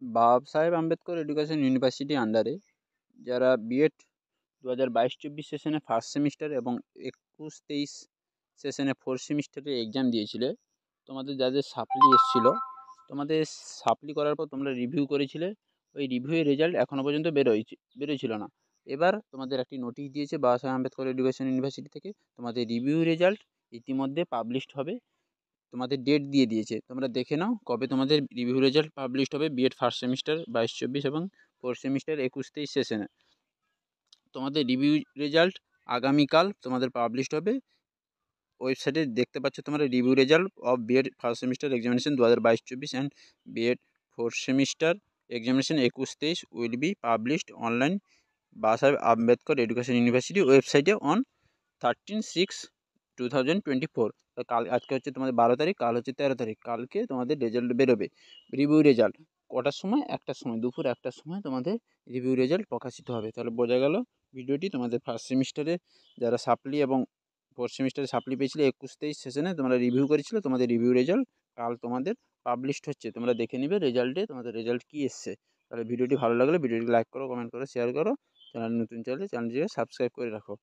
বাবা Saheb Ambedkar education university আন্ডারে যারা বিএড 2022-24 সেশনে ফার্স্ট সেমিস্টার এবং 21-23 সেশনে ফোর্থ সেমিস্টারের এক্সাম দিয়েছিলে, তোমাদের যাদের সাপ্লি এসেছিলো, তোমাদের সাপ্লি করার পর তোমরা রিভিউ করেছিলে, ওই রিভিউয়ের রেজাল্ট এখনও পর্যন্ত বেরোয়ছিল না। এবার তোমাদের একটি নোটিশ দিয়েছে বাবা সাহেব আম্বেদকর এডুকেশন ইউনিভার্সিটি থেকে, তোমাদের রিভিউ রেজাল্ট ইতিমধ্যে পাবলিশড হবে। তোমাদের ডেট দিয়ে দিয়েছে, তোমরা দেখে নাও কবে তোমাদের রিভিউ রেজাল্ট পাবলিশড হবে বিএড ফার্স্ট সেমিস্টার 22-24 এবং ফোর্থ সেমিস্টার 21-23 সেশনে। তোমাদের রিভিউ রেজাল্ট আগামীকাল তোমাদের পাবলিশড হবে। ওয়েবসাইটে দেখতে পাচ্ছ তোমরা review result of BEd first semester examination 2022-24 and BEd fourth semester examination 21-23 will be published online Baba Saheb Ambedkar education university ওয়েবসাইটে অন 13/6/2024। কাল আজকে হচ্ছে তোমাদের 12 তারিখ, কাল হচ্ছে 13 তারিখ। কালকে তোমাদের রেজাল্ট বেরোবে, রিভিউ রেজাল্ট। কটার সময়? 1টার সময়, দুপুর 1টার সময় তোমাদের রিভিউ রেজাল্ট প্রকাশিত হবে। তাহলে বোঝা গেল ভিডিওটি, তোমাদের ফার্স্ট সেমিস্টারে যারা সাপ্লি এবং ফোর্থ সেমিস্টারে সাপ্লি পেয়েছিলে 21-23 সেশনে তোমরা রিভিউ করেছিলে, তোমাদের রিভিউ রেজাল্ট কাল তোমাদের পাবলিশড হচ্ছে। তোমরা দেখে নিবে রেজাল্টে তোমাদের রেজাল্ট কী এসছে। তাহলে ভিডিওটি ভালো লাগলে ভিডিওটি লাইক করো, কমেন্ট করো, শেয়ার করো। চ্যানেল নতুন চাইলে চ্যানেলটিকে সাবস্ক্রাইব করে রাখো।